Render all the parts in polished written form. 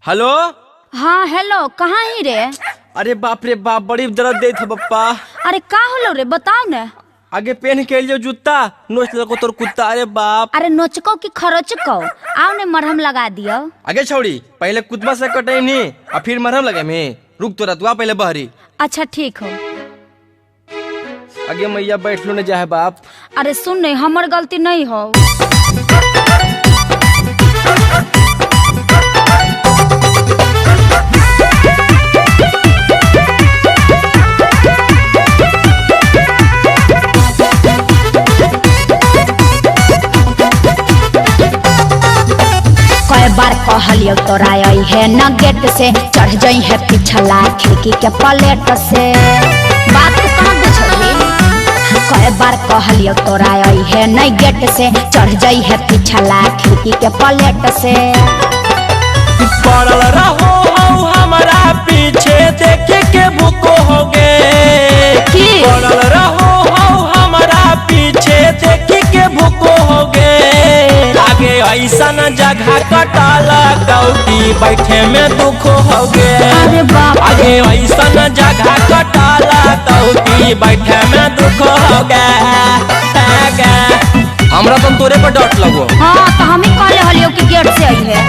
Hello. हाँ hello, कहाँ ही रे? अरे बाप रे बाप, बड़ी दर्द दे था बप्पा। अरे का होलो रे, बताओ न। आगे पहन के लियो जूता, नोच लको तोर कुत्ता। अरे बाप। अरे नोचको की खरोचको, आओ ने मरहम लगा दियो। आगे छोड़ी, पहले कुतबा से कटे नहीं और फिर मरहम लगे में। रुक तोरा तू पहले बहरी। अच्छा ठीक हो। आगे मैया बैठ लो न जाए बाप। अरे सुन नहीं, हमर गलती नहीं हो। बार कहलियो तोरा है न गेट से चढ़ जाई है पिछला खिड़की के पलेट से। बात तो कहाँ बुझली? कई बार कहलियो तोरा है न गेट से चढ़ जाई है पिछला खिड़की के पलेट से। पड़ल रहो हमारा पीछे देखे के भूको होगे। पड़ल रहो हमारा पीछे देखे के भूको होगे। आगे ऐसा न जगह कटाला कौटी बैठे में दुख होगे। अरे बाप। आगे ऐसा न जगह कटाला कौटी बैठे में दुख होगे। हमरा तो तोरे पर डट लगो। हाँ तो हम ही कहले हलियो कि गेट से आई है।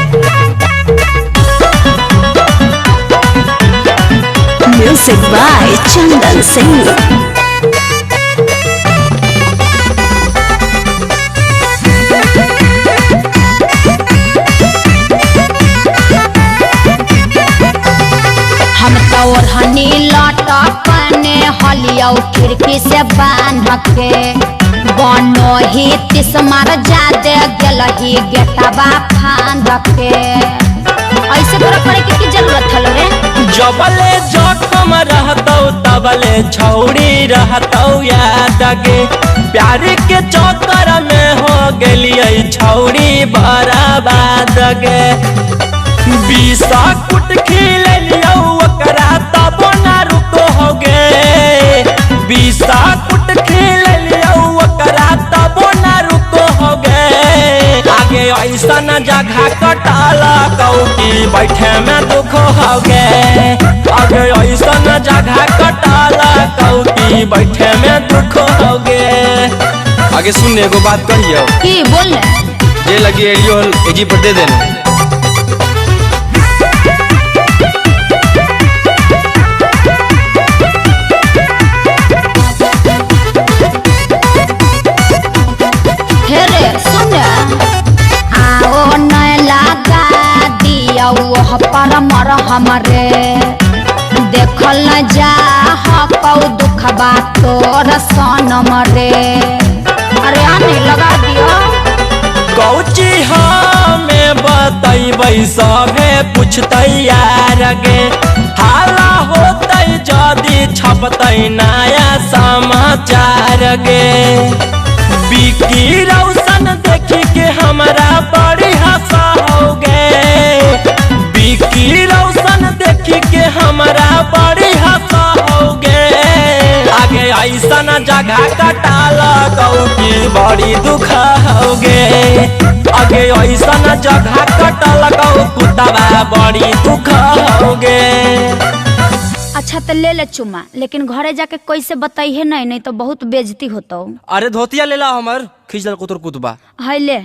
Music by Chandan Singh. हम तो ओढ़नी लटकने हलियो खिड़की से बांध के। बनो ही तिस मार जादे गेलही गेटवा फांद के। ऐसे तोरा करे की जरूरत हलो रे? जबले जखम रहतौ तबले छौड़ी रहतौ याद गे। प्यार के चक्कर में हो गेलियै छौड़ी बर्बाद गे। बीसा कुट खिलियो ओकरा तब ना रुको होगे। बीसा कुट खिलियो ओकरा तब ना रुको होगे। आगे ऐसा न जगह कटाला कौटी बैठे में दुख होगे। आगे ऐसा न जगह कटाला कौटी बैठे में दुख होगे। आगे सुन एगो बात कहियो। की बोल? जे लगी एलियो एजी पर दे देना। पर मर हमरे देखल न जा हकौ दुखबा तोर सनम रे। अरे आने लगा दियो। कौची हमें बतैबै सभे पूछतै यार गे। हाला होतै जदी छपतै नया समाचार गे। बिकी रौशन देखी के हमरा बड़ी हंसा होगे। बिकी रौशन देखी के हमरा बड़ी हंसा होगे। आगे ऐसा न जगह कटाला कौटी बड़ी दुख होगे। आगे ऐसा न जगह कटाला कौ कुत्ता बड़ी दुख होगे। अच्छा तो ले ले चुमा, लेकिन घरे जाके कैसे बताइए नहीं तो बहुत बेइज्जती होता। अरे धोतिया ले ला हमर खींच दल कुतुर कुतबा। हाय ले।